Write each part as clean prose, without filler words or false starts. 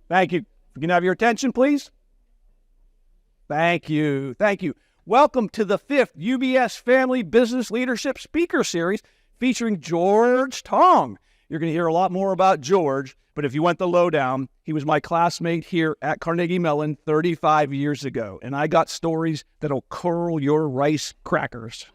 Thank you. You can have your attention, please. Thank you. Thank you. Welcome to the 5th UBS Family Business Leadership Speaker Series featuring George Tong. You're going to hear a lot more about George, but if you want the lowdown, he was my classmate here at Carnegie Mellon 35 years ago, and I got stories that'll curl your rice crackers.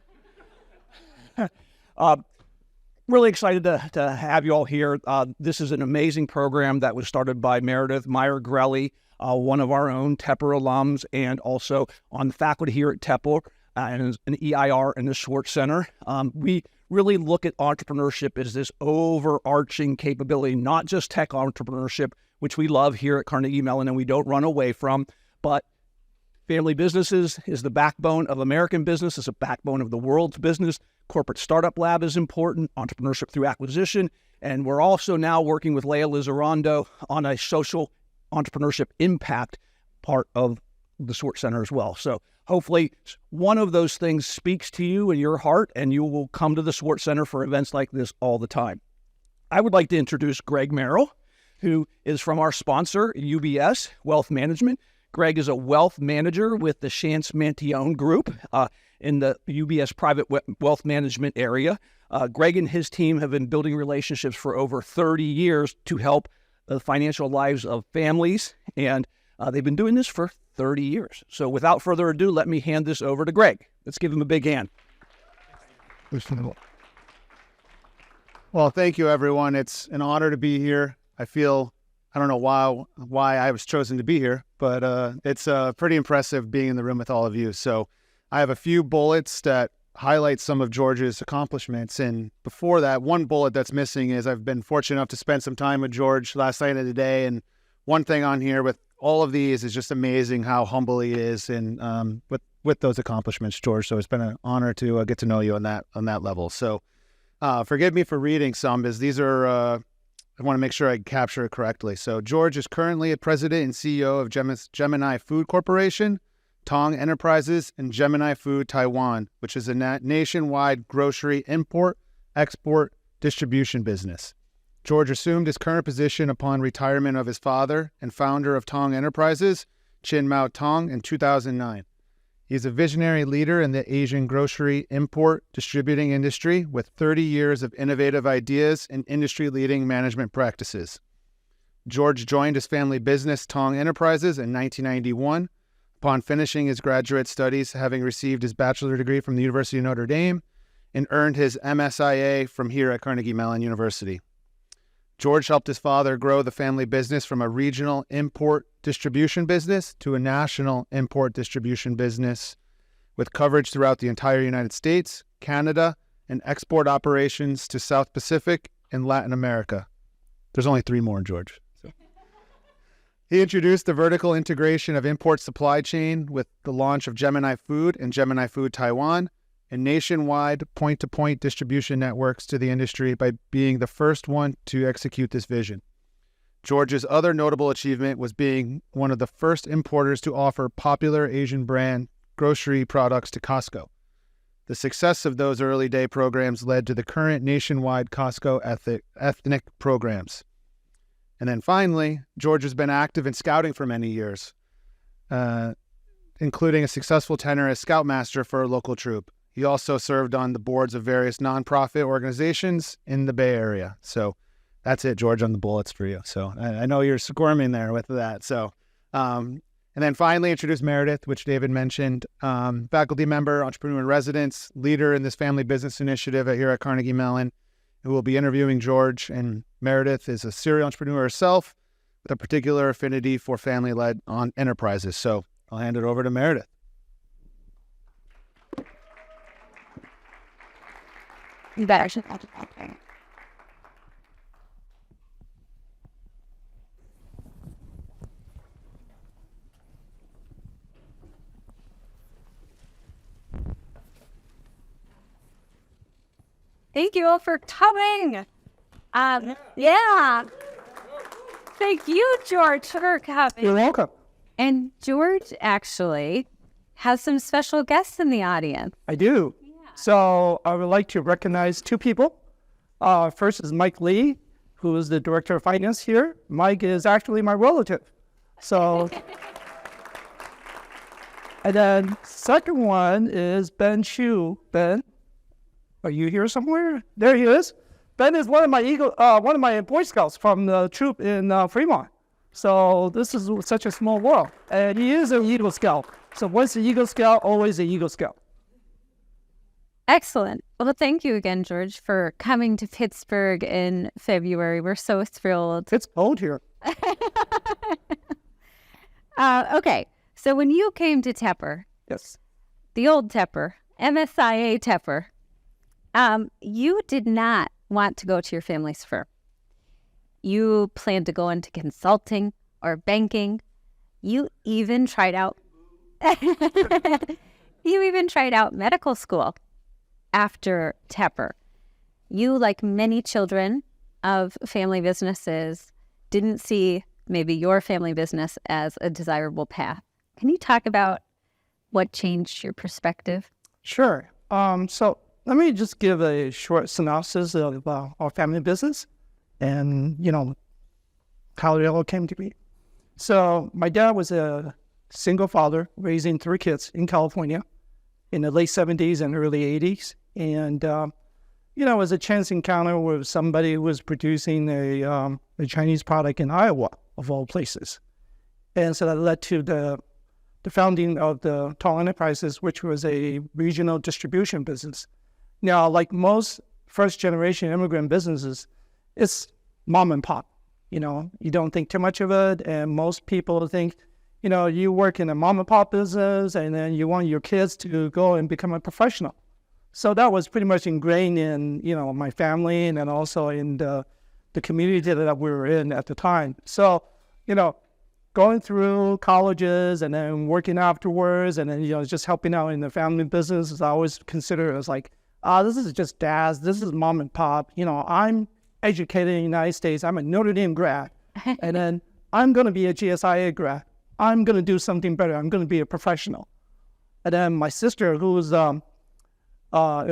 Really excited to have you all here. This is an amazing program that was started by Meredith Meyer-Grelly, one of our own Tepper alums, and also on the faculty here at Tepper and an EIR in the Schwartz Center. We really look at entrepreneurship as this overarching capability, not just tech entrepreneurship, which we love here at Carnegie Mellon and we don't run away from, but family businesses is the backbone of American business, is a backbone of the world's business. Corporate Startup Lab is important, entrepreneurship through acquisition, and we're also now working with Leah Lizarrando on a social entrepreneurship impact part of the Schwartz Center as well. So hopefully one of those things speaks to you in your heart, and you will come to the Schwartz Center for events like this all the time. I would like to introduce Greg Merrill, who is from our sponsor, UBS Wealth Management. Greg is a wealth manager with the Chance Mantione Group in the UBS private wealth management area. Greg and his team have been building relationships for over 30 years to help the financial lives of families, and they've been doing this for 30 years. So without further ado, let me hand this over to Greg. Let's give him a big hand. Well, thank you, everyone. It's an honor to be here. I don't know why I was chosen to be here, but it's pretty impressive being in the room with all of you. So I have a few bullets that highlight some of George's accomplishments. And before that, one bullet that's missing is I've been fortunate enough to spend some time with George last night and today. And one thing on here with all of these is just amazing how humble he is and with those accomplishments, George. So it's been an honor to get to know you on that level. So forgive me for reading some, as these are I want to make sure I capture it correctly. So George is currently a president and CEO of Gemini Food Corporation, Tong Enterprises, and Gemini Food Taiwan, which is a nationwide grocery import, export, distribution business. George assumed his current position upon retirement of his father and founder of Tong Enterprises, Chiun Mau Tong, in 2009. He's a visionary leader in the Asian grocery import distributing industry with 30 years of innovative ideas and industry-leading management practices. George joined his family business, Tong Enterprises, in 1991, upon finishing his graduate studies, having received his bachelor's degree from the University of Notre Dame and earned his MSIA from here at Carnegie Mellon University. George helped his father grow the family business from a regional import distribution business to a national import distribution business with coverage throughout the entire United States, Canada, and export operations to South Pacific and Latin America. There's only 3 more, George. He introduced the vertical integration of import supply chain with the launch of Gemini Food and Gemini Food Taiwan, and nationwide point-to-point distribution networks to the industry by being the first one to execute this vision. George's other notable achievement was being one of the first importers to offer popular Asian brand grocery products to Costco. The success of those early day programs led to the current nationwide Costco Ethnic Programs. And then finally, George has been active in scouting for many years, including a successful tenure as Scoutmaster for a local troop. He also served on the boards of various nonprofit organizations in the Bay Area. So that's it, George, on the bullets for you. So I know you're squirming there with that. So, and then finally introduce Meredith, which David mentioned, faculty member, entrepreneur in residence, leader in this family business initiative here at Carnegie Mellon, who will be interviewing George. And Meredith is a serial entrepreneur herself with a particular affinity for family-led enterprises. So I'll hand it over to Meredith. You better should have to. Thank you all for coming. Yeah. Thank you, George, for coming. You're welcome. And George actually has some special guests in the audience. I do. So I would like to recognize 2 people. First is Mike Lee, who is the director of finance here. Mike is actually my relative. So, and then second one is Ben Chu. Ben, are you here somewhere? There he is. Ben is one of my Boy Scouts from the troop in Fremont. So this is such a small world, and he is an Eagle Scout. So once an Eagle Scout, always an Eagle Scout. Excellent. Well, thank you again, George, for coming to Pittsburgh in February. We're so thrilled. It's cold here. Okay, so when you came to Tepper, Yes. the old Tepper, MSIA Tepper, you did not want to go to your family's firm. You planned to go into consulting or banking. You even tried out medical school after Tepper. You, like many children of family businesses, didn't see maybe your family business as a desirable path. Can you talk about what changed your perspective? Sure. So let me just give a short synopsis of our family business and, how it all came to be. So my dad was a single father raising 3 kids in California in the late 70s and early 80s. And, it was a chance encounter with somebody who was producing a Chinese product in Iowa, of all places. And so that led to the founding of the Tong Enterprises, which was a regional distribution business. Now, like most first-generation immigrant businesses, it's mom and pop. You don't think too much of it, and most people think, you work in a mom and pop business, and then you want your kids to go and become a professional. So that was pretty much ingrained in, my family, and then also in the community that we were in at the time. So, going through colleges and then working afterwards, and then, just helping out in the family business is always considered as like, this is just dad's, this is mom and pop. I'm educated in the United States. I'm a Notre Dame grad. And then I'm going to be a GSIA grad. I'm going to do something better. I'm going to be a professional. And then my sister, who was a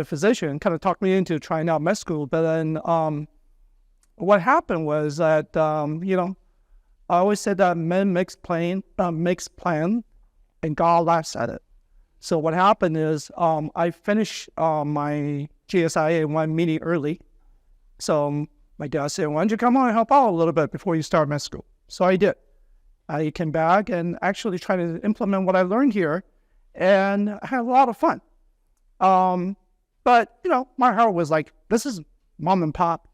physician, kind of talked me into trying out med school. But then what happened was that, I always said that men makes plan, and God laughs at it. So what happened is I finished my GSIA one meeting early. So my dad said, why don't you come on and help out a little bit before you start med school? So I did. I came back and actually tried to implement what I learned here, and I had a lot of fun. But, my heart was like, this is mom and pop,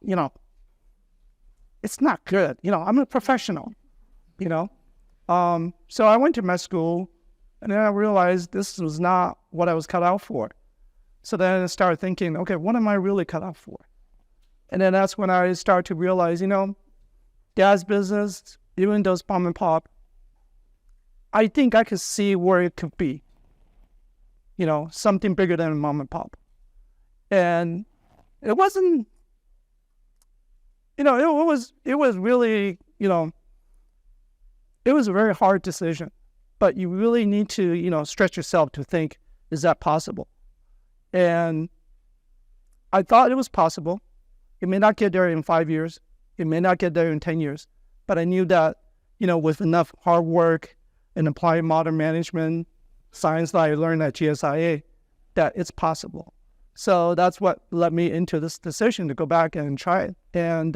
it's not good. I'm a professional, So I went to med school, and then I realized this was not what I was cut out for. So then I started thinking, okay, what am I really cut out for? And then that's when I started to realize, dad's business, even though it's mom and pop, I think I could see where it could be, something bigger than mom and pop. And it wasn't, it was really, it was a very hard decision, but you really need to, stretch yourself to think, is that possible? And I thought it was possible. It may not get there in 5 years. It may not get there in 10 years. But I knew that, with enough hard work and applied modern management science that I learned at GSIA, that it's possible. So that's what led me into this decision to go back and try it. And,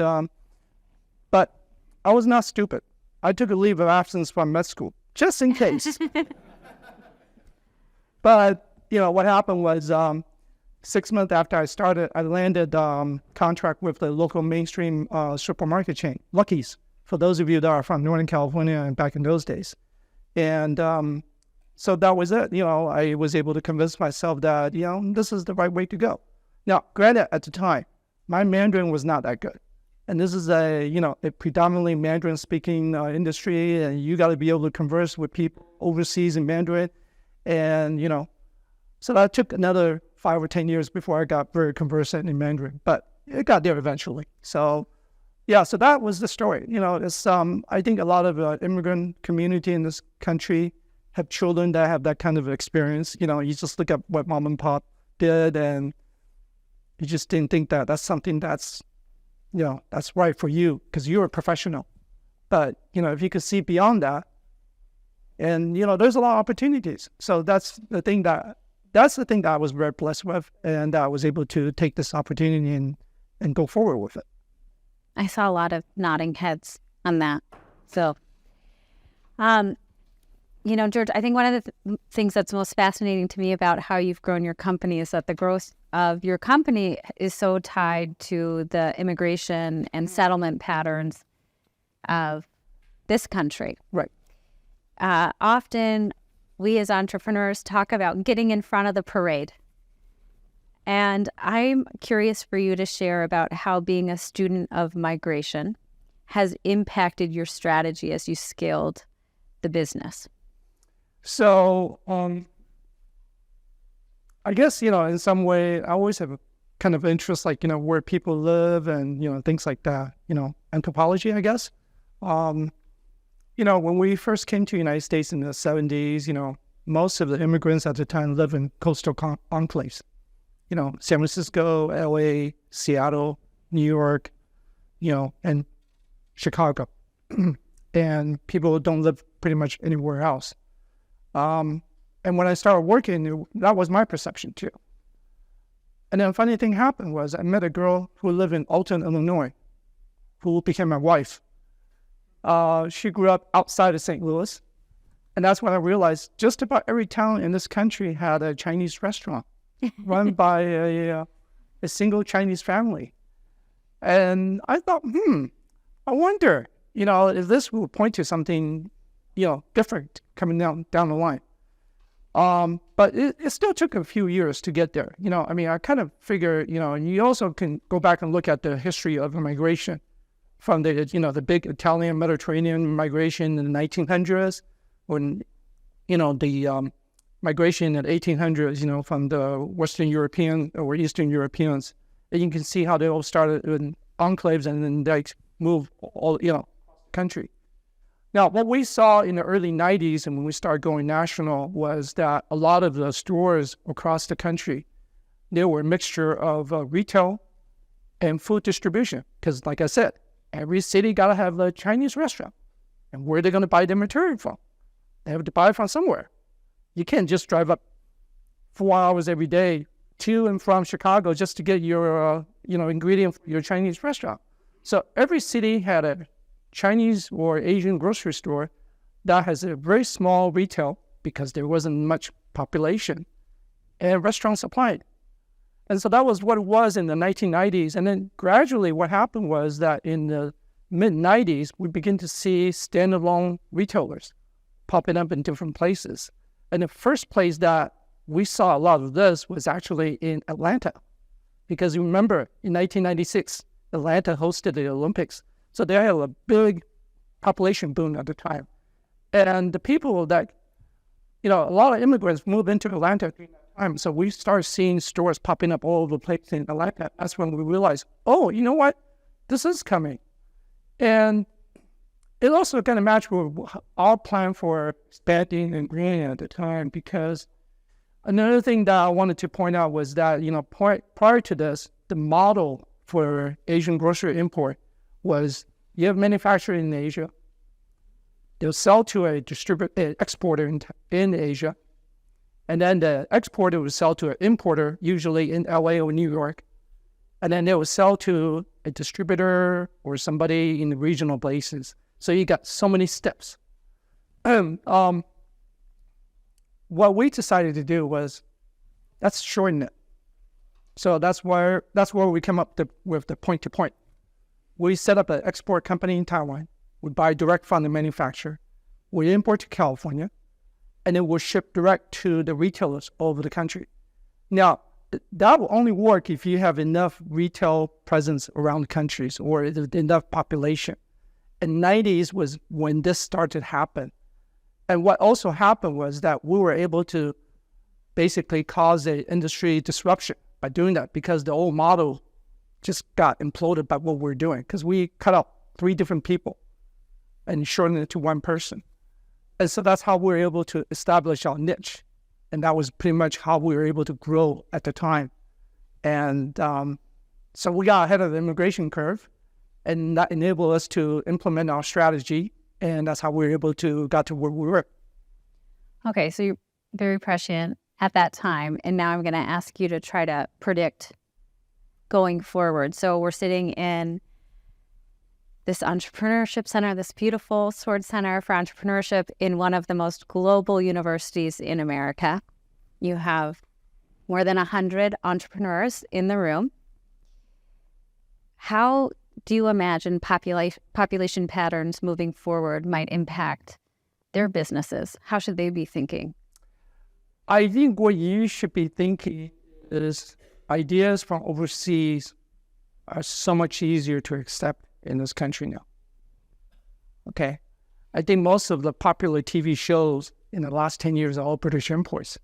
but I was not stupid. I took a leave of absence from med school, just in case. But, what happened was 6 months after I started, I landed contract with the local mainstream supermarket chain, Lucky's, for those of you that are from Northern California and back in those days. And so that was it. I was able to convince myself that, this is the right way to go. Now, granted, at the time, my Mandarin was not that good. And this is a predominantly Mandarin-speaking industry, and you got to be able to converse with people overseas in Mandarin. And, so that took another 5 or 10 years before I got very conversant in Mandarin, but it got there eventually. So, yeah, so that was the story. It's I think a lot of immigrant community in this country have children that have that kind of experience. You just look at what mom and pop did, and you just didn't think that that's something that's that's right for you because you're a professional. But, if you could see beyond that, and, there's a lot of opportunities. So that's the thing that I was very blessed with, and I was able to take this opportunity and go forward with it. I saw a lot of nodding heads on that. So, George, I think one of the things that's most fascinating to me about how you've grown your company is that the growth of your company is so tied to the immigration and settlement patterns of this country. Right. Often we as entrepreneurs talk about getting in front of the parade. And I'm curious for you to share about how being a student of migration has impacted your strategy as you scaled the business. So, I guess, in some way, I always have a kind of interest, like, where people live and, things like that, anthropology, I guess. When we first came to the United States in the 70s, most of the immigrants at the time lived in coastal enclaves. San Francisco, LA, Seattle, New York, and Chicago. And people don't live pretty much anywhere else. And when I started working, that was my perception too. And then a funny thing happened was I met a girl who lived in Alton, Illinois, who became my wife. She grew up outside of St. Louis. And that's when I realized just about every town in this country had a Chinese restaurant run by a single Chinese family. And I thought, I wonder, if this will point to something, different coming down the line. But it still took a few years to get there. I kind of figure, and you also can go back and look at the history of immigration from the big Italian Mediterranean migration in the 1900s, when, the migration in the 1800s, from the Western European or Eastern Europeans. And you can see how they all started in enclaves and then they moved all, country. Now, what we saw in the early 90s and when we started going national was that a lot of the stores across the country, they were a mixture of retail and food distribution. Because like I said, every city got to have a Chinese restaurant. And where are they going to buy their material from? They have to buy it from somewhere. You can't just drive up 4 hours every day to and from Chicago just to get your, ingredient for your Chinese restaurant. So every city had a Chinese or Asian grocery store that has a very small retail because there wasn't much population and restaurant supplied. And so that was what it was in the 1990s. And then gradually what happened was that in the mid-90s, we begin to see standalone retailers popping up in different places. And the first place that we saw a lot of this was actually in Atlanta. Because you remember, in 1996, Atlanta hosted the Olympics. So they had a big population boom at the time. And the people that, a lot of immigrants moved into Atlanta during that time. So we started seeing stores popping up all over the place in Atlanta. That's when we realized, oh, you know what? This is coming. And it also kind of matched with our plan for expanding and growing at the time, because another thing that I wanted to point out was that, prior to this, the model for Asian grocery import was you have manufacturing in Asia, they'll sell to a exporter in Asia, and then the exporter would sell to an importer, usually in LA or New York, and then they would sell to a distributor or somebody in the regional places. So you got so many steps. What we decided to do was, let's shorten it. So that's where we come up with the point-to-point. We set up an export company in Taiwan. We buy direct from the manufacturer. We import to California, and then we'll ship direct to the retailers all over the country. Now, that will only work if you have enough retail presence around the countries or enough population. And 90s was when this started to happen. And what also happened was that we were able to basically cause an industry disruption by doing that, because the old model just got imploded by what we're doing, because we cut out 3 different people and shortened it to 1 person. And so that's how we were able to establish our niche. And that was pretty much how we were able to grow at the time. And so we got ahead of the immigration curve. And that enabled us to implement our strategy. And that's how we were able to got to where we were. Okay, so you're very prescient at that time. And now I'm going to ask you to try to predict going forward. So we're sitting in this entrepreneurship center, this beautiful Sword Center for Entrepreneurship in one of the most global universities in America. You have more than 100 entrepreneurs in the room. How do you imagine population patterns moving forward might impact their businesses? How should they be thinking? I think what you should be thinking is ideas from overseas are so much easier to accept in this country now. Okay. I think most of the popular TV shows in the last 10 years are all British imports.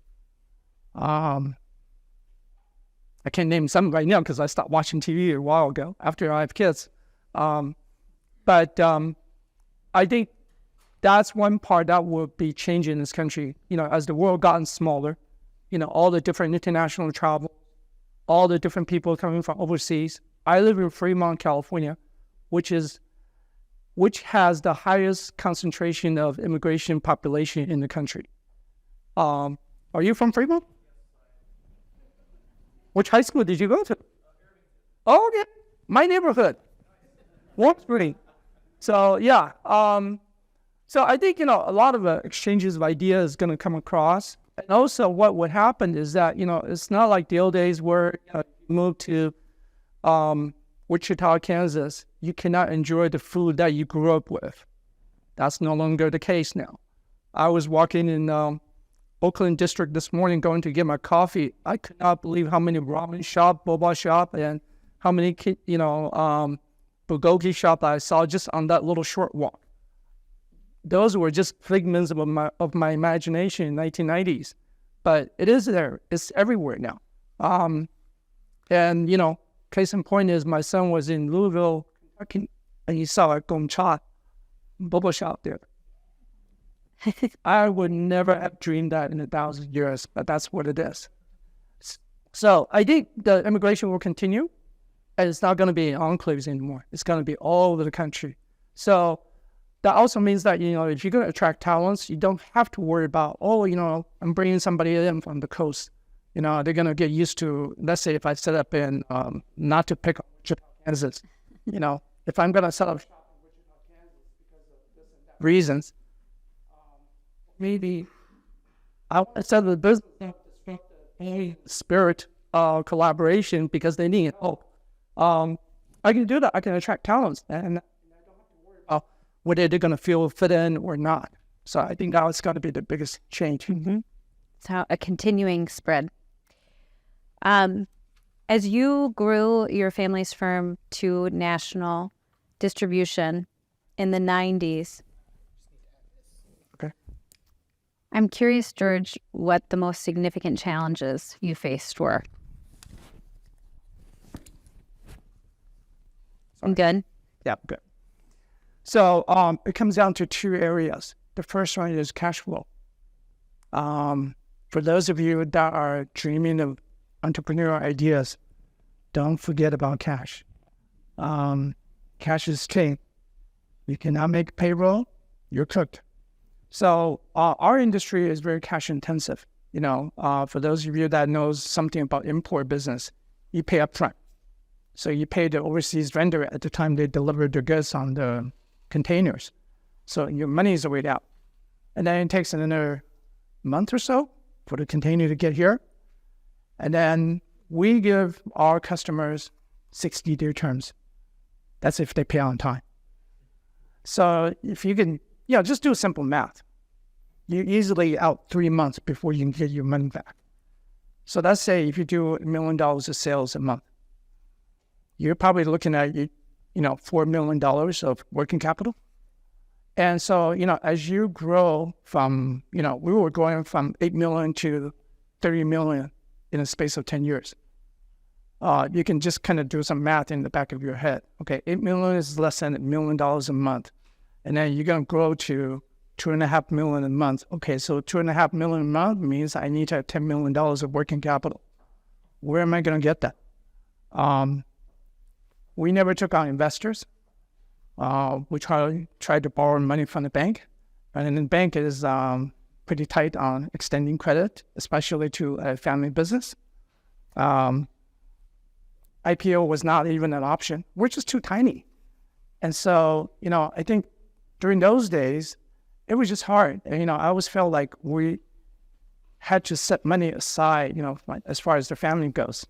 I can't name some right now because I stopped watching TV a while ago after I have kids. But I think that's one part that will be changing in this country. As the world gotten smaller, all the different international travel, all the different people coming from overseas. I live in Fremont, California, which has the highest concentration of immigration population in the country. Are you from Fremont? Which high school did you go to? Oh, okay. My neighborhood. Warm Spring. So, yeah. So I think, a lot of exchanges of ideas is going to come across. And also what would happen is that, it's not like the old days where you moved to Wichita, Kansas. You cannot enjoy the food that you grew up with. That's no longer the case now. I was walking in Oakland District this morning going to get my coffee. I could not believe how many ramen shop, boba shop, and how many, bulgogi shop I saw just on that little short walk. Those were just figments of my imagination in 1990s. But it is there. It's everywhere now. And, case in point is my son was in Louisville, Kentucky, and he saw a Gongcha boba shop there. I would never have dreamed that in 1,000 years, but that's what it is. So I think the immigration will continue, and it's not going to be in enclaves anymore. It's going to be all over the country. So that also means that, if you're going to attract talents, you don't have to worry about, I'm bringing somebody in from the coast. They're going to get used to, let's say if I set up in, not to pick up Wichita, Kansas, if I'm going to set up shop in Wichita, Kansas because of this and that reasons, maybe I want to set up the business to disrupt the spirit collaboration because they need help. I can do that. I can attract talents, and I don't have to worry about whether they're going to fit in or not. So I think that's got to be the biggest change. Mm-hmm. So a continuing spread. As you grew your family's firm to national distribution in the 90s, okay, I'm curious, George, what the most significant challenges you faced were. I'm good. Yeah, good. So it comes down to two areas. The first one is cash flow. For those of you that are dreaming of entrepreneurial ideas, don't forget about cash. Cash is king. You cannot make payroll, you're cooked. So our industry is very cash intensive. For those of you that knows something about import business, you pay upfront. So you pay the overseas vendor at the time they deliver the goods on the containers. So your money is weighed out. And then it takes another month or so for the container to get here. And then we give our customers 60-day terms. That's if they pay on time. So if you can, just do simple math. You're easily out 3 months before you can get your money back. So let's say if you do $1 million of sales a month, you're probably looking at, $4 million of working capital. And so, as you grow from, we were going from 8 million to 30 million in a space of 10 years. You can just kind of do some math in the back of your head. Okay, 8 million is less than $1 million a month. And then you're going to grow to 2.5 million a month. Okay, so 2.5 million a month means I need to have $10 million of working capital. Where am I going to get that? We never took on investors. We tried to borrow money from the bank, and then the bank is pretty tight on extending credit, especially to a family business. IPO was not even an option. We're just too tiny. And so, I think during those days, it was just hard. And, I always felt like we had to set money aside, as far as the family goes,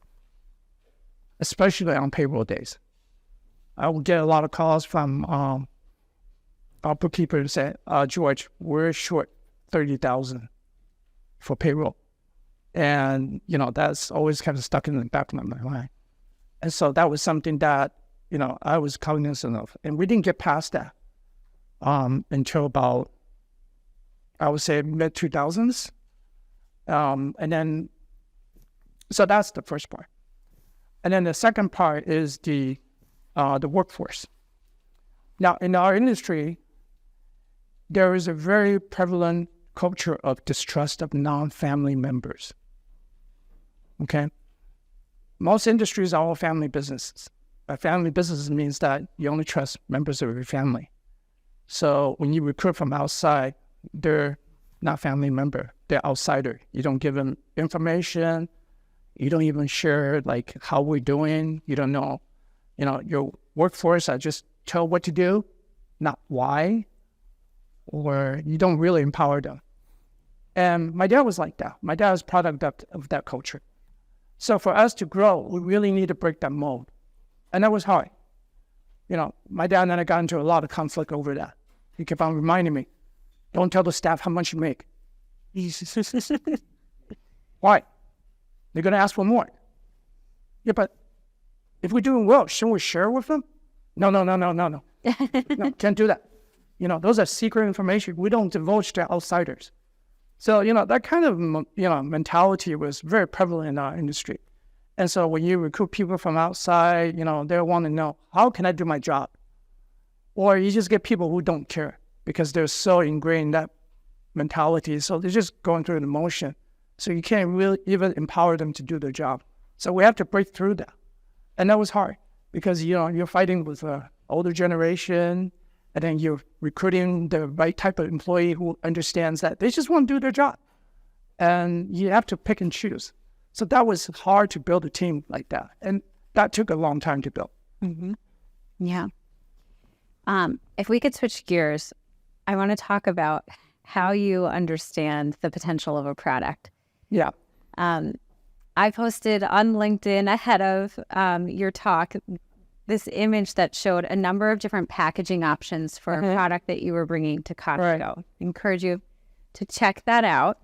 especially on payroll days. I would get a lot of calls from our bookkeeper who said, George, we're short $30,000 for payroll. And, that's always kind of stuck in the back of my mind. And so that was something that, I was cognizant of. And we didn't get past that until about, I would say, mid-2000s. And then, so that's the first part. And then the second part is the workforce. Now, in our industry, there is a very prevalent culture of distrust of non-family members. Okay? Most industries are all family businesses. By family businesses means that you only trust members of your family. So when you recruit from outside, they're not family member, they're outsider. You don't give them information. You don't even share like how we're doing. You don't know, your workforce, I just tell what to do, not why, or you don't really empower them. And my dad was like that. My dad was product of that culture. So for us to grow, we really need to break that mold. And that was hard. My dad and I got into a lot of conflict over that. He kept on reminding me, don't tell the staff how much you make. Why? They're going to ask for more. Yeah, but if we're doing well, shouldn't we share with them? No. No, can't do that. Those are secret information. We don't divulge to outsiders. So, that kind of, mentality was very prevalent in our industry. And so when you recruit people from outside, they want to know, how can I do my job? Or you just get people who don't care because they're so ingrained in that mentality. So they're just going through the motion. So you can't really even empower them to do their job. So we have to break through that. And that was hard because, you're fighting with an older generation, and then you're recruiting the right type of employee who understands that they just want to do their job. And you have to pick and choose. So that was hard to build a team like that. And that took a long time to build. Mm-hmm. Yeah. If we could switch gears, I want to talk about how you understand the potential of a product. Yeah. I posted on LinkedIn ahead of your talk this image that showed a number of different packaging options for a product that you were bringing to Costco. Right. Encourage you to check that out.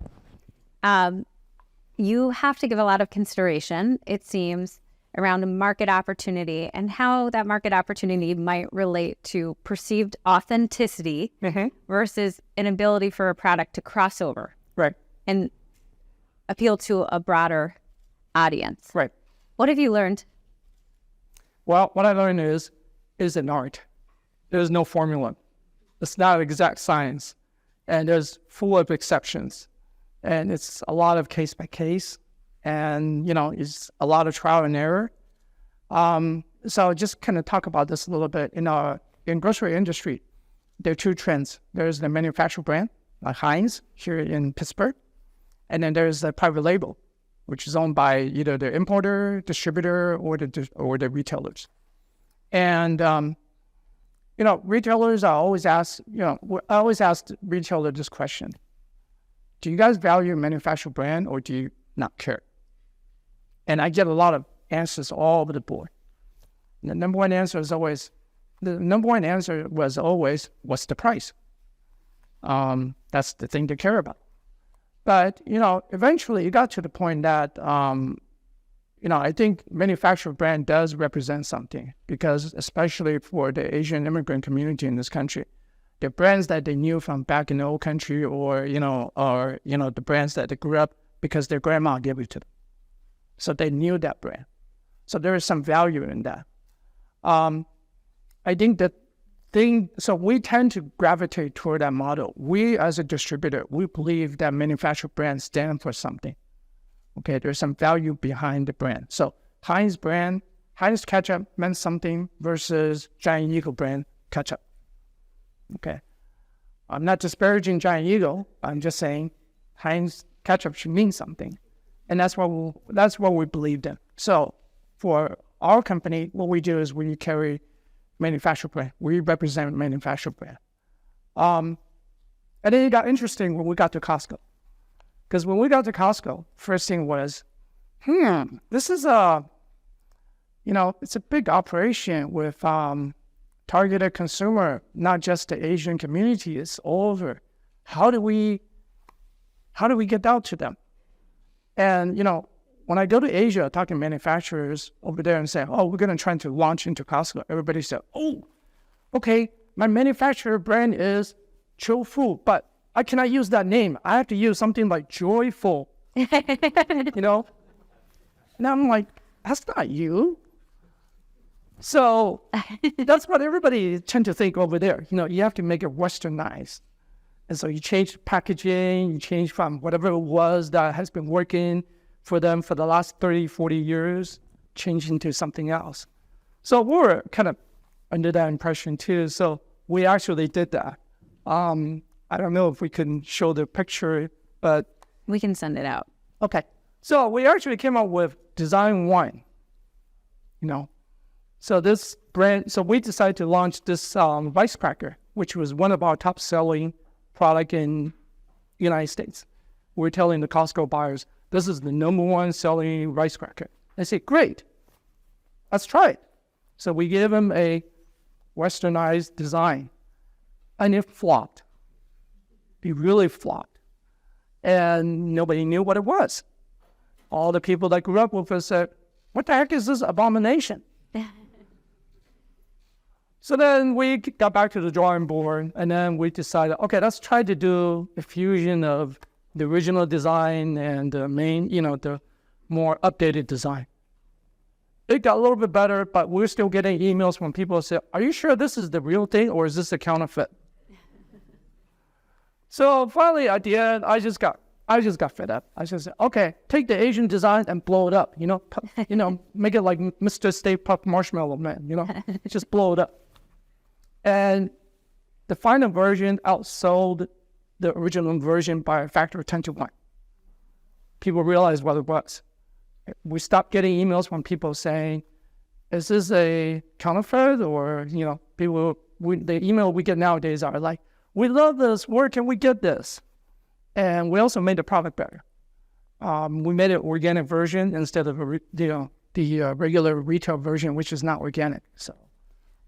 You have to give a lot of consideration, it seems, around the market opportunity and how that market opportunity might relate to perceived authenticity versus an ability for a product to cross over. Right. And appeal to a broader audience. Right. What have you learned? Well, what I learned is an art. There's no formula. It's not exact science. And there's full of exceptions. And it's a lot of case by case. And, it's a lot of trial and error. So just kind of talk about this a little bit. In grocery industry, there are two trends. There's the manufacturer brand, like Heinz here in Pittsburgh. And then there's the private label, which is owned by either the importer, distributor, or the retailers. And, retailers are always asked, I always ask the retailer this question. Do you guys value manufacturer brand or do you not care? And I get a lot of answers all over the board. And the number one answer was always, what's the price? That's the thing to care about. But, eventually it got to the point that, I think manufacturer brand does represent something because especially for the Asian immigrant community in this country, the brands that they knew from back in the old country or the brands that they grew up because their grandma gave it to them. So they knew that brand. So there is some value in that. I think so we tend to gravitate toward that model. We as a distributor, we believe that manufacturer brands stand for something. Okay, there's some value behind the brand. So Heinz ketchup meant something versus Giant Eagle brand ketchup. Okay. I'm not disparaging Giant Eagle. I'm just saying Heinz ketchup should mean something. And that's what we believed in. So for our company, what we do is we carry manufacturer brand. We represent manufacturer brand. And then it got interesting when we got to Costco. Because when we got to Costco, first thing was, this is it's a big operation with targeted consumer, not just the Asian community, it's all over. How do we get out to them? And, when I go to Asia, talking to manufacturers over there and say, we're going to try to launch into Costco, everybody said, okay, my manufacturer brand is Chofu, but I cannot use that name. I have to use something like Joyful, And I'm like, that's not you. So that's what everybody tend to think over there. You have to make it westernized. And so you change packaging, you change from whatever it was that has been working for them for the last 30, 40 years, change into something else. So we were kind of under that impression too. So we actually did that. I don't know if we can show the picture, but... We can send it out. Okay. So we actually came up with Design One, So this brand, so we decided to launch this rice cracker, which was one of our top selling product in the United States. We're telling the Costco buyers, this is the number one selling rice cracker. They say, great, let's try it. So we gave them a westernized design, and it flopped. It really flopped. And nobody knew what it was. All the people that grew up with us said, what the heck is this abomination? So then we got back to the drawing board, and then we decided, okay, let's try to do a fusion of the original design and the main, the more updated design. It got a little bit better, but we're still getting emails from people who say, are you sure this is the real thing, or is this a counterfeit? So finally, at the end, I just got fed up. I just said, okay, take the Asian design and blow it up, make it like Mr. Stay Puft Marshmallow Man, just blow it up. And the final version outsold the original version by a factor of 10 to 1. People realized what it was. We stopped getting emails from people saying, is this a counterfeit? Or, the email we get nowadays are like, we love this, where can we get this? And we also made the product better. We made an organic version instead of the regular retail version, which is not organic.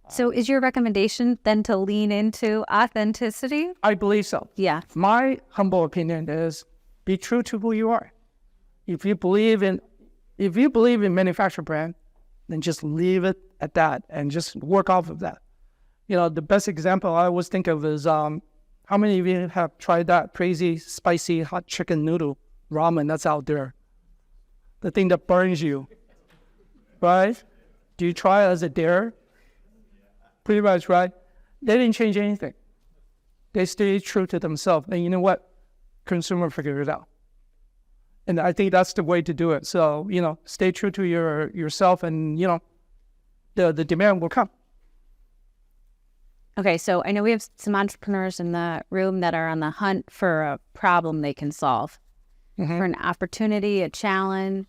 So is your recommendation then to lean into authenticity? I believe so. Yeah. My humble opinion is be true to who you are. If you believe in manufacturer brand, then just leave it at that and just work off of that. The best example I always think of is how many of you have tried that crazy spicy hot chicken noodle ramen that's out there? The thing that burns you, right? Do you try it as a dare? Pretty much, right? They didn't change anything. They stayed true to themselves. And you know what? Consumer figured it out. And I think that's the way to do it. So, stay true to yourself and, the demand will come. Okay, so I know we have some entrepreneurs in the room that are on the hunt for a problem they can solve, for an opportunity, a challenge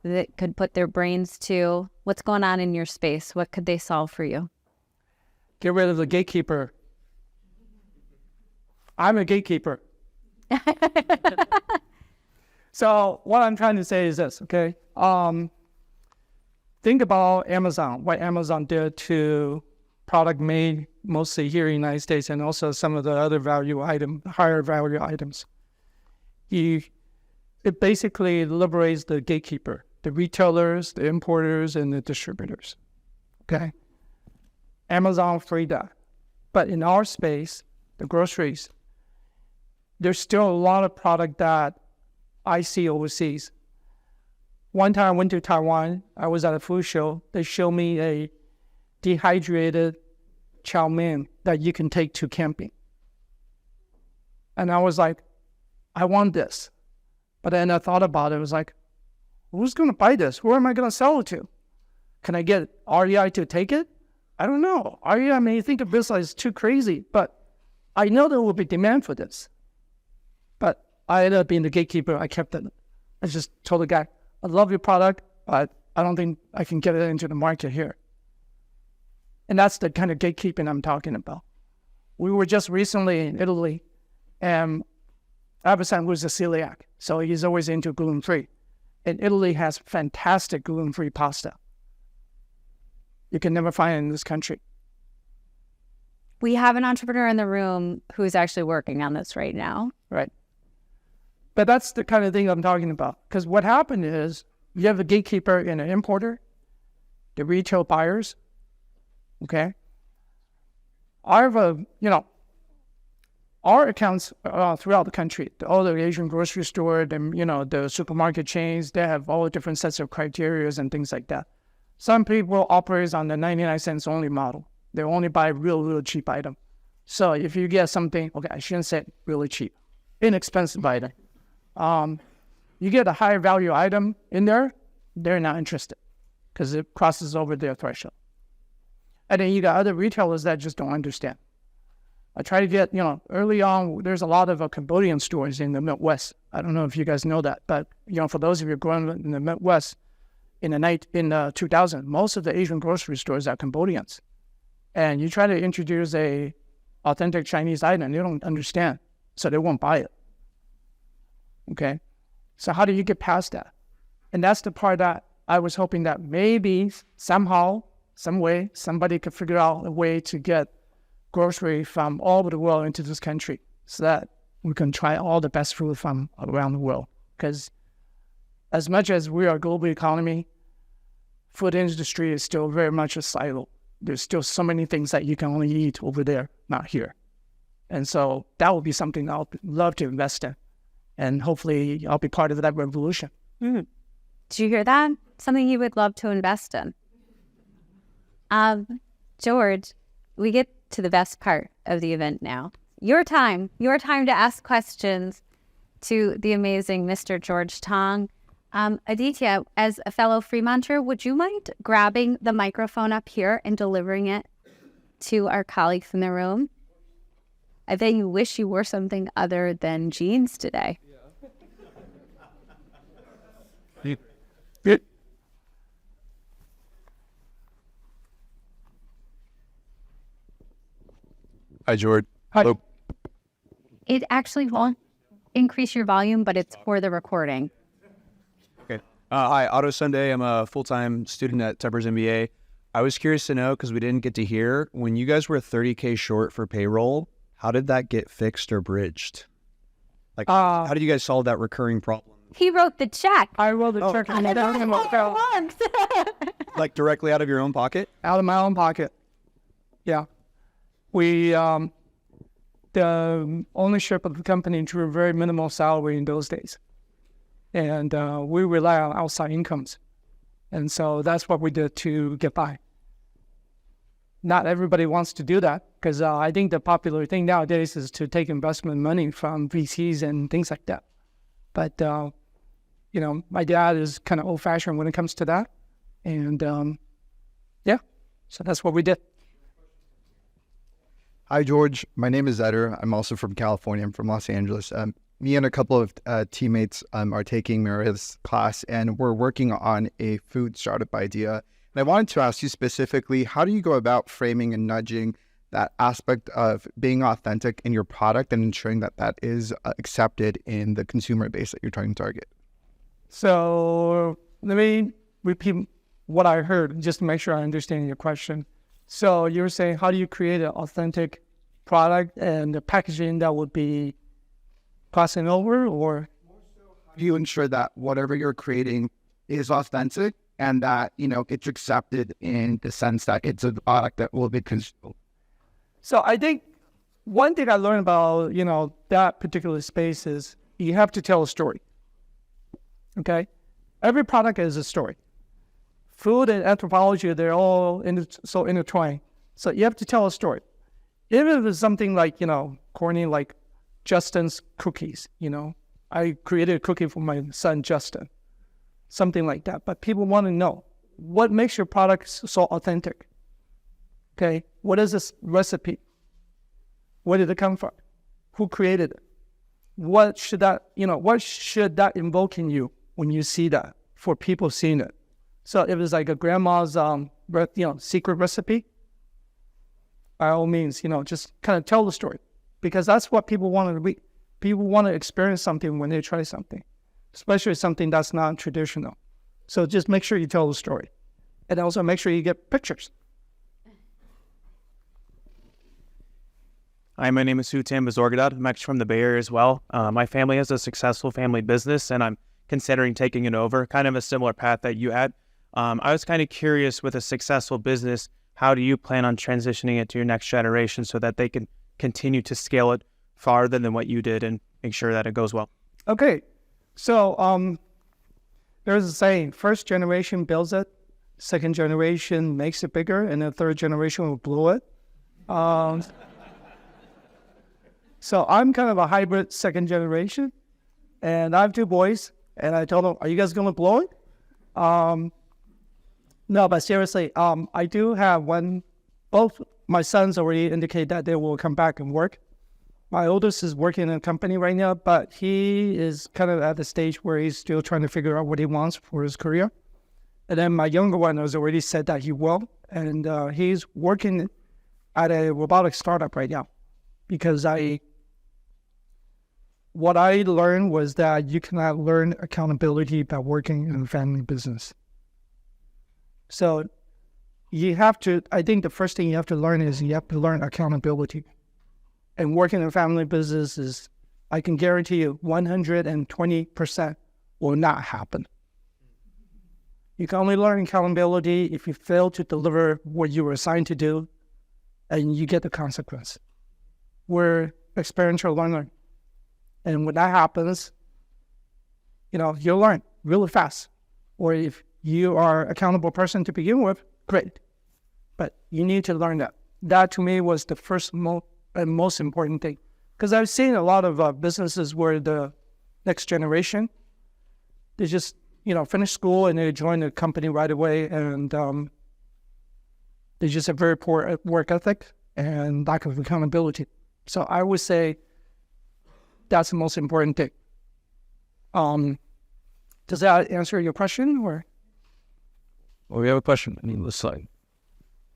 that could put their brains to. What's going on in your space? What could they solve for you? Get rid of the gatekeeper. I'm a gatekeeper. So what I'm trying to say is this, okay? Think about Amazon, what Amazon did to product made mostly here in the United States and also some of the other higher value items. It basically liberates the gatekeeper, the retailers, the importers, and the distributors, okay? Amazon freed that. But in our space, the groceries, there's still a lot of product that I see overseas. One time I went to Taiwan, I was at a food show. They showed me a dehydrated chow mein that you can take to camping. And I was like, I want this. But then I thought about it. I was like, who's going to buy this? Who am I going to sell it to? Can I get REI to take it? I don't know. I mean, you think the business is too crazy, but I know there will be demand for this. But I ended up being the gatekeeper. I kept it. I just told the guy, I love your product, but I don't think I can get it into the market here. And that's the kind of gatekeeping I'm talking about. We were just recently in Italy, and I have a son who's a celiac, so he's always into gluten-free. And Italy has fantastic gluten-free pasta. You can never find it in this country. We have an entrepreneur in the room who's actually working on this right now. Right. But that's the kind of thing I'm talking about. Because what happened is you have a gatekeeper and an importer, the retail buyers, okay? I have our accounts throughout the country, all the Asian grocery store, the supermarket chains, they have all different sets of criteria and things like that. Some people operate on the 99 cents only model. They only buy real cheap item. So if you get something, okay, I shouldn't say really cheap, inexpensive item. You get a higher value item in there, they're not interested because it crosses over their threshold. And then you got other retailers that just don't understand. I try to get, early on, there's a lot of Cambodian stores in the Midwest. I don't know if you guys know that, but, for those of you growing up in the Midwest, in 2000, most of the Asian grocery stores are Cambodians. And you try to introduce a authentic Chinese item, they don't understand, so they won't buy it. Okay? So how do you get past that? And that's the part that I was hoping that maybe somehow, some way, somebody could figure out a way to get grocery from all over the world into this country so that we can try all the best food from around the world. Because as much as we are a global economy, food industry is still very much a silo. There's still so many things that you can only eat over there, not here. And so that would be something I would love to invest in. And hopefully I'll be part of that revolution. Did you hear that? Something you would love to invest in. George, we get to the best part of the event now. Your time to ask questions to the amazing Mr. George Tong. Aditya, as a fellow Fremonter, would you mind grabbing the microphone up here and delivering it to our colleagues in the room? I bet you wish you wore something other than jeans today. Hi, George. Hi. Hello. It actually won't increase your volume, but it's for the recording. Okay. Hi, Otto Sunday. I'm a full-time student at Tepper's MBA. I was curious to know, because we didn't get to hear, when you guys were $30K short for payroll, how did that get fixed or bridged? Like, how did you guys solve that recurring problem? He wrote the check. I wrote the check and Like directly out of your own pocket? out of my own pocket. Yeah. We, the ownership of the company drew very minimal salary in those days. And we rely on outside incomes. And so that's what we did to get by. Not everybody wants to do that because I think the popular thing nowadays is to take investment money from VCs and things like that. But, my dad is kind of old-fashioned when it comes to that. And, so that's what we did. Hi, George. My name is Eder. I'm also from California. I'm from Los Angeles. Me and a couple of teammates are taking Meredith's class, and we're working on a food startup idea. And I wanted to ask you specifically, how do you go about framing and nudging that aspect of being authentic in your product and ensuring that that is accepted in the consumer base that you're trying to target? So let me repeat what I heard just to make sure I understand your question. So you're saying, how do you create an authentic product and the packaging that would be crossing over, or? Do you ensure that whatever you're creating is authentic and that, it's accepted in the sense that it's a product that will be consumed? So I think one thing I learned about, that particular space is you have to tell a story. Okay? Every product is a story. Food and anthropology, they're all so intertwined. So you have to tell a story. Even if it's something like, corny, like Justin's cookies, I created a cookie for my son, Justin. Something like that. But people want to know, what makes your product so authentic? Okay, what is this recipe? Where did it come from? Who created it? What should that invoke in you when you see that, for people seeing it? So if it's like a grandma's secret recipe, by all means, just kind of tell the story, because that's what people want to read. People want to experience something when they try something, especially something that's non-traditional. So just make sure you tell the story, and also make sure you get pictures. Hi, my name is Hutan Bazorgadad. I'm actually from the Bay Area as well. My family has a successful family business, and I'm considering taking it over, kind of a similar path that you had. I was kind of curious, with a successful business, how do you plan on transitioning it to your next generation so that they can continue to scale it farther than what you did and make sure that it goes well? Okay, so there's a saying, first generation builds it, second generation makes it bigger, and the third generation will blow it. So I'm kind of a hybrid second generation, and I have 2 boys, and I told them, are you guys going to blow it? No, but seriously, I do have both my sons already indicate that they will come back and work. My oldest is working in a company right now, but he is kind of at the stage where he's still trying to figure out what he wants for his career. And then my younger one has already said that he will, and he's working at a robotic startup right now, because what I learned was that you cannot learn accountability by working in a family business. So I think the first thing you have to learn is you have to learn accountability. And working in a family business is, I can guarantee you, 120% will not happen. You can only learn accountability if you fail to deliver what you were assigned to do, and you get the consequence. We're experiential learner. And when that happens, you'll learn really fast. Or if you are an accountable person to begin with, great. But you need to learn that. That to me was the first and most important thing. Because I've seen a lot of businesses where the next generation, they just, finish school and they join the company right away, and they just have very poor work ethic and lack of accountability. So I would say that's the most important thing. Does that answer your question, or? Well, we have a question on this slide.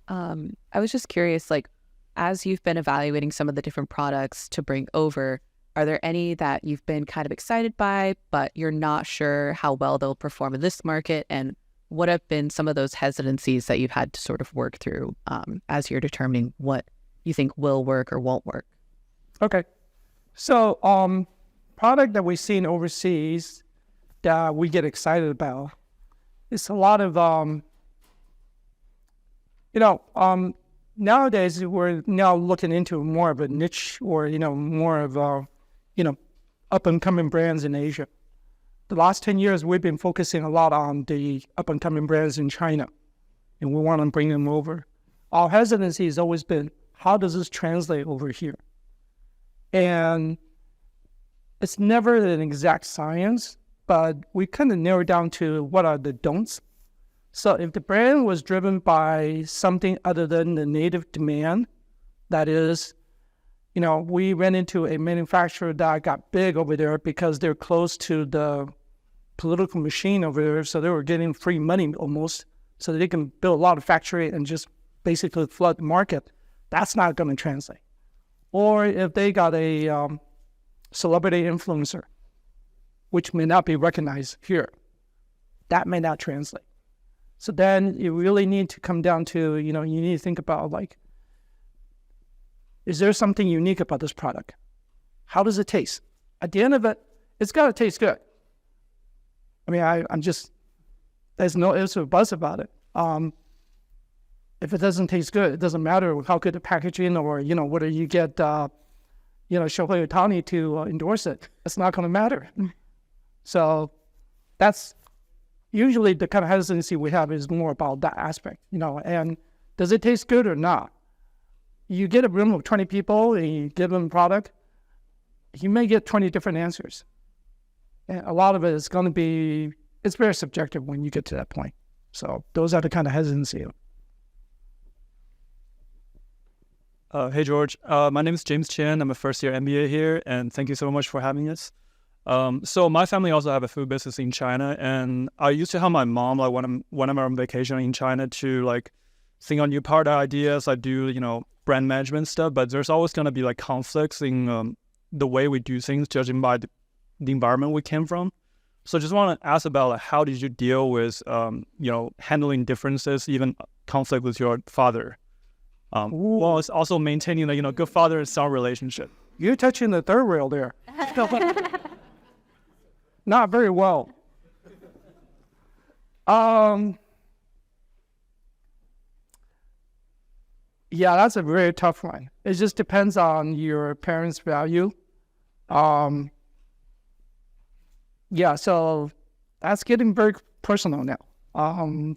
I was just curious, as you've been evaluating some of the different products to bring over, are there any that you've been kind of excited by, but you're not sure how well they'll perform in this market? And what have been some of those hesitancies that you've had to sort of work through as you're determining what you think will work or won't work? Okay. So, product that we've seen overseas that we get excited about, it's a lot of, nowadays we're now looking into more of a niche, or, more of, up and coming brands in Asia. The last 10 years, we've been focusing a lot on the up and coming brands in China, and we want to bring them over. Our hesitancy has always been, how does this translate over here? And it's never an exact science, but we kind of narrow down to what are the don'ts. So if the brand was driven by something other than the native demand, that is, we ran into a manufacturer that got big over there because they're close to the political machine over there, so they were getting free money almost, so that they can build a lot of factory and just basically flood the market. That's not going to translate. Or if they got a celebrity influencer, which may not be recognized here, that may not translate. So then you really need to come down to, you need to think about, is there something unique about this product? How does it taste? At the end of it, it's got to taste good. I mean, there's no ifs or buts about it. If it doesn't taste good, it doesn't matter how good the packaging or, whether you get, Shohei Ohtani to endorse it. It's not going to matter. So that's usually the kind of hesitancy we have is more about that aspect, and does it taste good or not? You get a room of 20 people and you give them a product, you may get 20 different answers. And a lot of it is going to be, it's very subjective when you get to that point. So those are the kind of hesitancy. Hey, George. My name is James Chen. I'm a first-year MBA here, and thank you so much for having us. So my family also have a food business in China, and I used to help my mom, like, when I'm on vacation in China, to, like, think on new product ideas. I do, brand management stuff, but there's always going to be, like, conflicts in the way we do things, judging by the environment we came from. So just want to ask about, like, how did you deal with, handling differences, even conflict with your father? While it's also maintaining a good father and son relationship. You're touching the third rail there. Not very well. Yeah, that's a very tough one. It just depends on your parents' value. Yeah, so that's getting very personal now,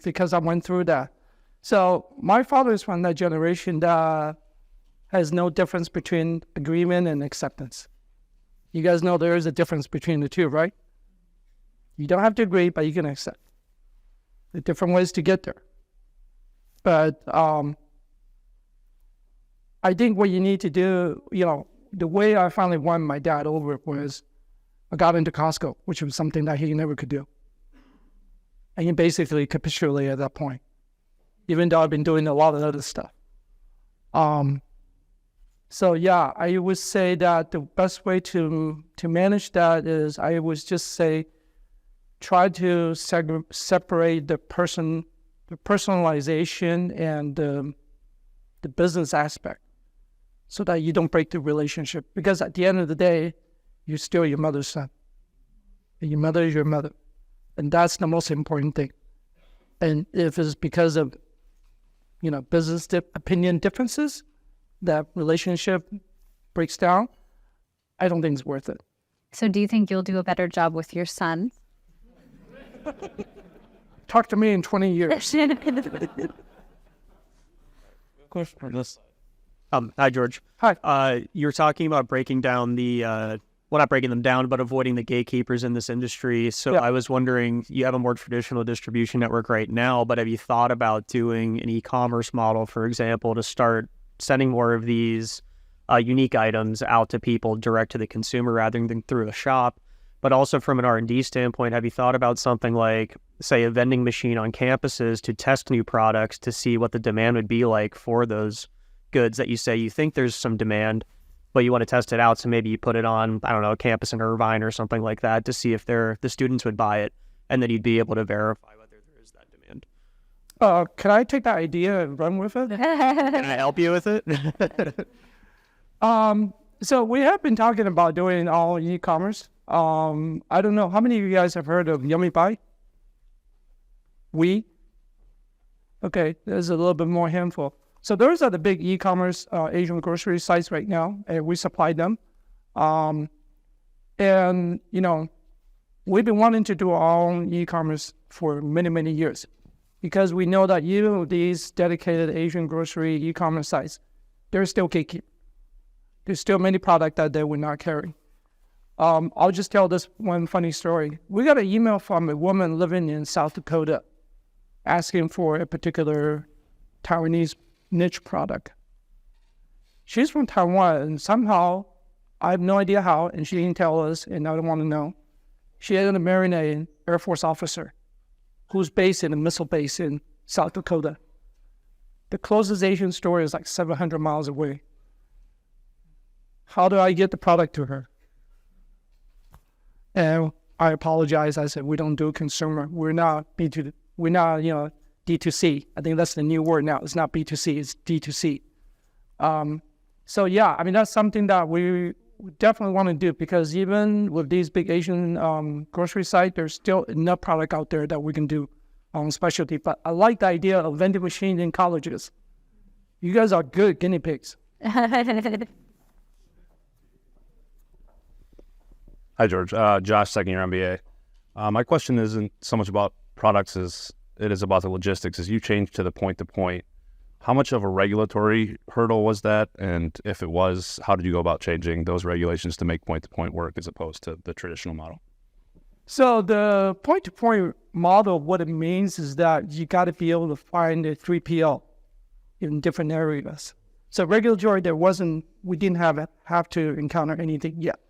because I went through that. So my father is from that generation that has no difference between agreement and acceptance. You guys know there is a difference between the two, right? You don't have to agree, but you can accept. There are different ways to get there. But I think what you need to do, the way I finally won my dad over was I got into Costco, which was something that he never could do. And he basically capitulated at that point, even though I've been doing a lot of other stuff. So yeah, I would say that the best way to manage that is I would just say, try to separate the personalization and the business aspect so that you don't break the relationship. Because at the end of the day, you're still your mother's son. And your mother is your mother. And that's the most important thing. And if it's because of business opinion differences, that relationship breaks down, I don't think it's worth it. So do you think you'll do a better job with your son? Talk to me in 20 years. Question for this. Hi, George. Hi. You're talking about breaking down well, not breaking them down, but avoiding the gatekeepers in this industry. So Yeah. I was wondering, you have a more traditional distribution network right now, but have you thought about doing an e-commerce model, for example, to start sending more of these unique items out to people direct to the consumer rather than through a shop? But also from an R&D standpoint, have you thought about something like, say, a vending machine on campuses to test new products to see what the demand would be like for those goods that you say you think there's some demand, but you want to test it out, so maybe you put it on, I don't know, a campus in Irvine or something like that to see if the students would buy it, and then you'd be able to verify whether there is that demand. Can I take that idea and run with it? Can I help you with it? So we have been talking about doing all e-commerce. I don't know, how many of you guys have heard of Yummy Pie? Okay, there's a little bit more handful. So those are the big e-commerce Asian grocery sites right now, and we supply them. And, we've been wanting to do our own e-commerce for many, many years because we know that these dedicated Asian grocery e-commerce sites, they're still gatekeepers. There's still many products that they would not carry. I'll just tell this one funny story. We got an email from a woman living in South Dakota asking for a particular Taiwanese niche product. She's from Taiwan, and somehow, I have no idea how, and she didn't tell us, and I don't want to know. She ended up marrying an Air Force officer who's based in a missile base in South Dakota. The closest Asian store is like 700 miles away. How do I get the product to her? And I apologize. I said, we don't do consumer. We're not B2, we're not, D2C. I think that's the new word now. It's not B2C, it's D2C. So yeah, that's something that we definitely want to do because even with these big Asian grocery sites, there's still enough product out there that we can do on specialty. But I like the idea of vending machines in colleges. You guys are good guinea pigs. Hi, George. Josh, second year MBA. My question isn't so much about products as it is about the logistics. As you change to the point-to-point, how much of a regulatory hurdle was that? And if it was, how did you go about changing those regulations to make point-to-point work as opposed to the traditional model? So the point-to-point model, what it means is that you got to be able to find a 3PL in different areas. So regulatory, we didn't have to encounter anything yet.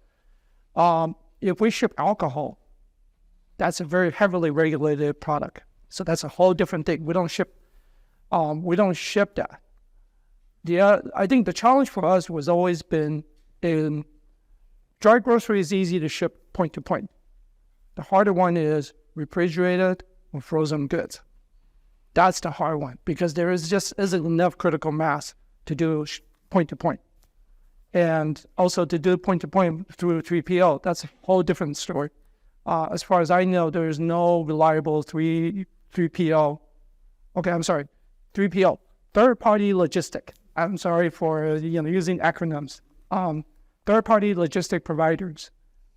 If we ship alcohol, that's a very heavily regulated product. So that's a whole different thing. We don't ship that. I think the challenge for us was always been in dry grocery is easy to ship point to point. The harder one is refrigerated or frozen goods. That's the hard one because there isn't enough critical mass to do point to point. And also to do point to point through 3PL, that's a whole different story. As far as I know, there is no reliable 3PL. Okay, I'm sorry, 3PL, third-party logistic. I'm sorry for using acronyms. Third-party logistic providers.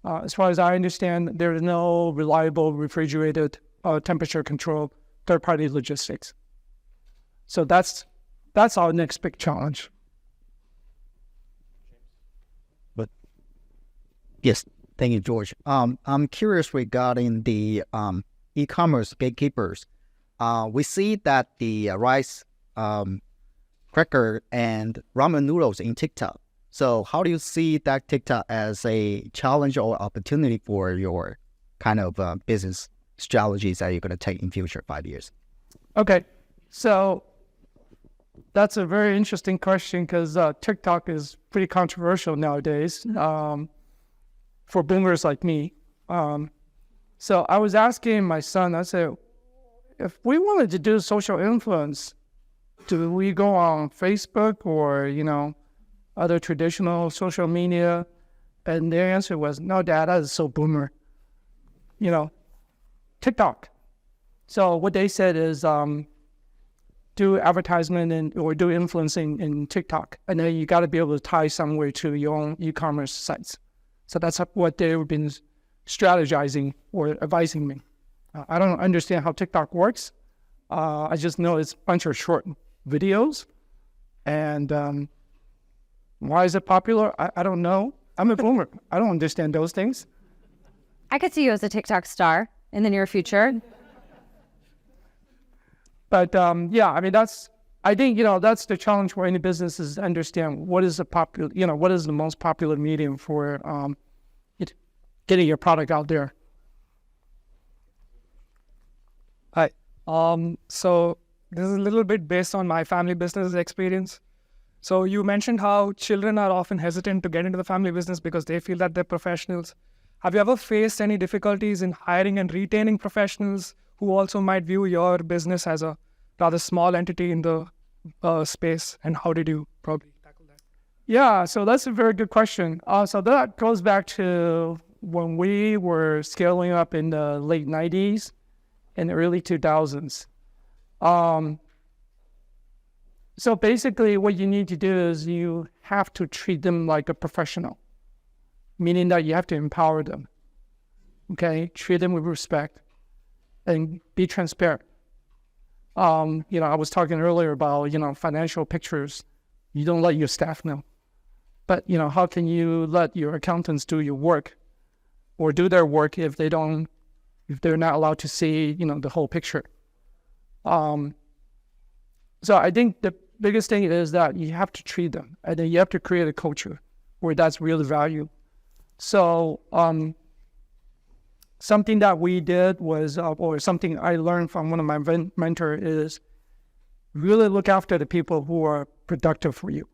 As far as I understand, there is no reliable refrigerated temperature control third-party logistics. So that's our next big challenge. Yes, thank you, George. I'm curious regarding the e-commerce gatekeepers. We see that the rice, cracker, and ramen noodles in TikTok. So how do you see that TikTok as a challenge or opportunity for your kind of business strategies that you're going to take in future 5 years? Okay, so that's a very interesting question because TikTok is pretty controversial nowadays for boomers like me. So I was asking my son, I said, if we wanted to do social influence, do we go on Facebook or, other traditional social media? And their answer was, no, Dad, that is so boomer. TikTok. So what they said is do advertisement or do influencing in TikTok. And then you got to be able to tie somewhere to your own e-commerce sites. So that's what they've been strategizing or advising me. I don't understand how TikTok works. I just know it's a bunch of short videos. And why is it popular? I don't know. I'm a boomer. I don't understand those things. I could see you as a TikTok star in the near future. But I think that's the challenge for any business is to understand what is the most popular medium for getting your product out there. Hi. So this is a little bit based on my family business experience. So you mentioned how children are often hesitant to get into the family business because they feel that they're professionals. Have you ever faced any difficulties in hiring and retaining professionals who also might view your business as a rather small entity in the space? And how did you probably tackle that? Yeah, so that's a very good question. So that goes back to when we were scaling up in the late 90s and early 2000s. So basically what you need to do is you have to treat them like a professional, meaning that you have to empower them, okay? Treat them with respect and be transparent. I was talking earlier about, financial pictures. You don't let your staff know. But, how can you let your accountants do your work or do their work if they're not allowed to see, the whole picture? So I think the biggest thing is that you have to treat them and then you have to create a culture where that's really valued. So something that we did was, or something I learned from one of my mentors is really look after the people who are productive for you.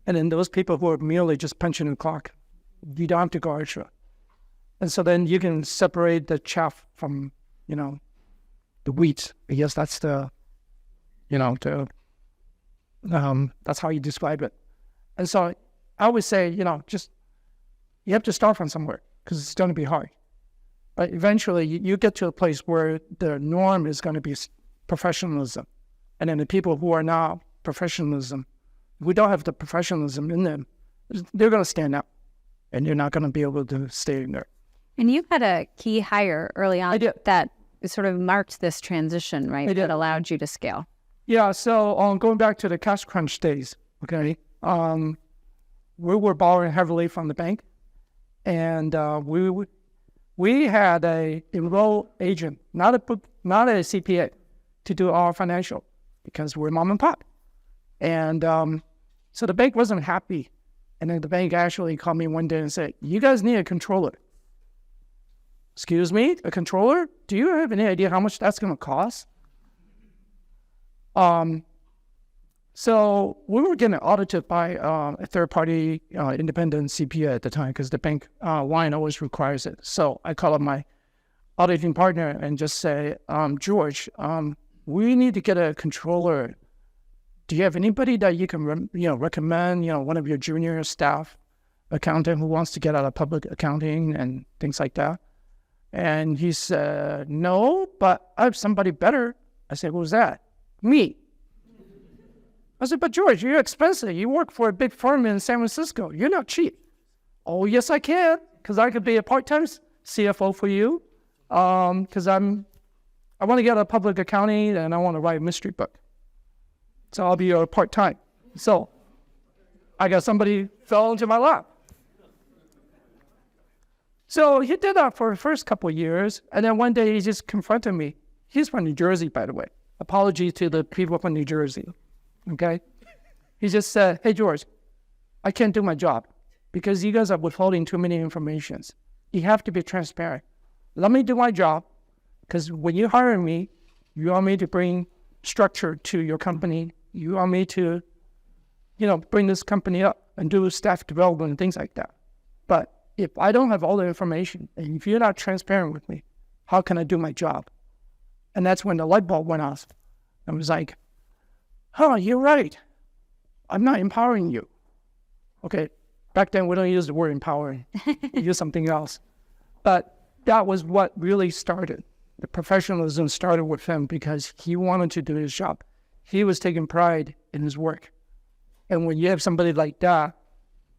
And then those people who are merely just punching the clock, you don't have to go extra. And so then you can separate the chaff from, the wheat. I guess that's that's how you describe it. And so I would say, you have to start from somewhere because it's going to be hard. But eventually you get to a place where the norm is going to be professionalism. And then the people who are not professionalism, if we don't have the professionalism in them, they're going to stand out and you're not going to be able to stay in there. And you had a key hire early on that sort of marked this transition, right? That allowed you to scale. Yeah, so going back to the cash crunch days, okay, we were borrowing heavily from the bank, and we had a enrolled agent, not a CPA, to do our financial because we're mom and pop. And so the bank wasn't happy. And then the bank actually called me one day and said, you guys need a controller. Excuse me, a controller? Do you have any idea how much that's going to cost? So we were getting audited by a third-party independent CPA at the time because the bank line always requires it. So I called up my auditing partner and just say, George, we need to get a controller. Do you have anybody that you can recommend, one of your junior staff accountant who wants to get out of public accounting and things like that? And he said, no, but I have somebody better. I said, who's that? Me. I said, but George, you're expensive. You work for a big firm in San Francisco. You're not cheap. Oh, yes, I can, because I could be a part-time CFO for you, because I want to get out of public accounting and I want to write a mystery book. So I'll be your part-time. So I got somebody fell into my lap. So he did that for the first couple of years, and then one day he just confronted me. He's from New Jersey, by the way. Apologies to the people from New Jersey, okay? He just said, hey, George, I can't do my job because you guys are withholding too many informations. You have to be transparent. Let me do my job, because when you hire me, you want me to bring structure to your company. You want me to, bring this company up and do staff development and things like that. But if I don't have all the information, and if you're not transparent with me, how can I do my job? And that's when the light bulb went off. I was like, you're right. I'm not empowering you. Okay, back then we don't use the word empowering. We use something else. But that was what really started. The professionalism started with him because he wanted to do his job. He was taking pride in his work. And when you have somebody like that,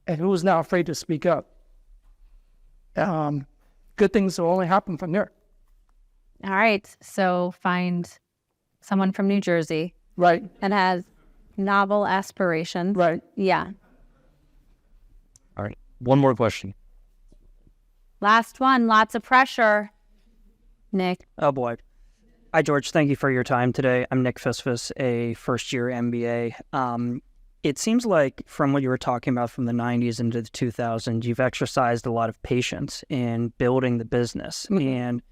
and who is not afraid to speak up, good things will only happen from there. All right. So find someone from New Jersey. Right. And has novel aspirations. Right. Yeah. All right. One more question. Last one. Lots of pressure. Nick. Oh, boy. Hi, George. Thank you for your time today. I'm Nick Fisfus, a first-year MBA. It seems like from what you were talking about from the 90s into the 2000s, you've exercised a lot of patience in building the business. Mm-hmm. And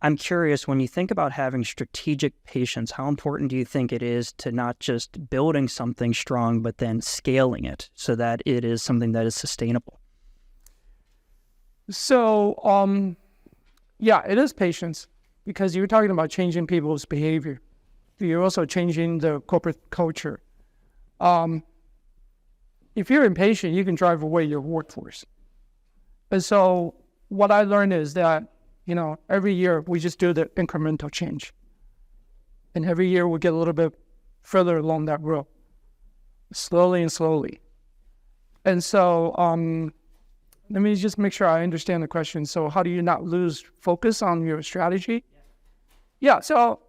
I'm curious, when you think about having strategic patience, how important do you think it is to not just building something strong, but then scaling it so that it is something that is sustainable? So, yeah, it is patience, because you're talking about changing people's behavior. You're also changing the corporate culture. If you're impatient, you can drive away your workforce. And so what I learned is that, every year we just do the incremental change. And every year we get a little bit further along that road, slowly and slowly. And so let me just make sure I understand the question. So how do you not lose focus on your strategy? Yeah, so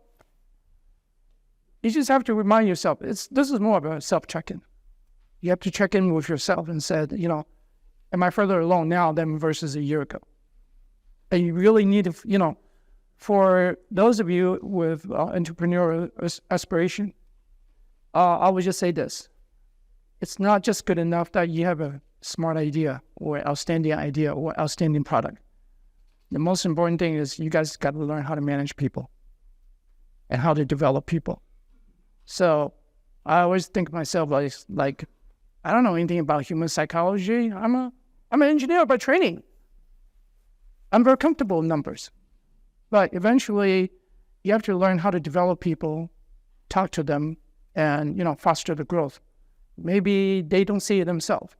you just have to remind yourself, this is more of a self-check-in. You have to check in with yourself and say, am I further along now than versus a year ago? And you really need to, for those of you with entrepreneurial aspiration, I would just say this. It's not just good enough that you have a smart idea or outstanding product. The most important thing is you guys got to learn how to manage people and how to develop people. So I always think of myself like I don't know anything about human psychology. I'm an engineer by training. I'm very comfortable with numbers. But eventually, you have to learn how to develop people, talk to them, and, foster the growth. Maybe they don't see it themselves.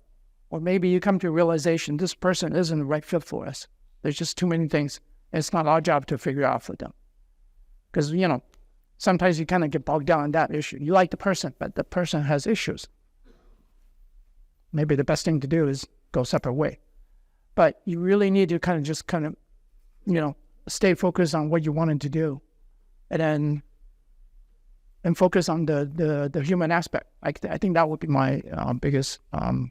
Or maybe you come to a realization, this person isn't the right fit for us. There's just too many things. It's not our job to figure out for them. Because, sometimes you kind of get bogged down in that issue. You like the person, but the person has issues. Maybe the best thing to do is go separate way. But you really need to kind of stay focused on what you wanted to do, and focus on the human aspect. I think that would be my biggest. I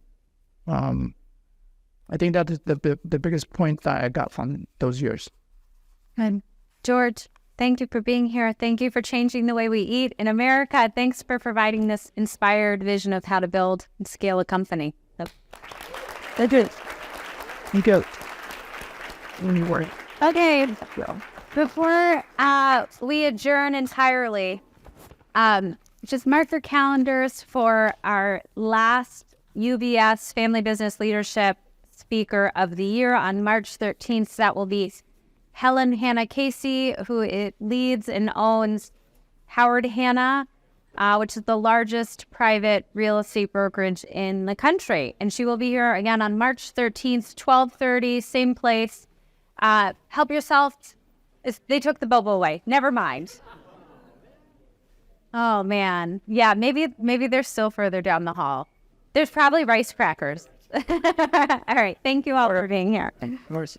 think that is the biggest point that I got from those years. And George, Thank you for being here. Thank you for changing the way we eat in America. Thanks for providing this inspired vision of how to build and scale a company. Thank you. Thank you. Okay, before we adjourn entirely, just mark your calendars for our last UBS Family Business Leadership Speaker of the Year on March 13th. That will be Helen Hanna Casey, who leads and owns Howard Hanna, which is the largest private real estate brokerage in the country. And she will be here again on March 13th, 12:30, same place. Help yourself. They took the boba away. Never mind. Oh, man. Yeah, maybe they're still further down the hall. There's probably rice crackers. All right. Thank you all for being here. Of course.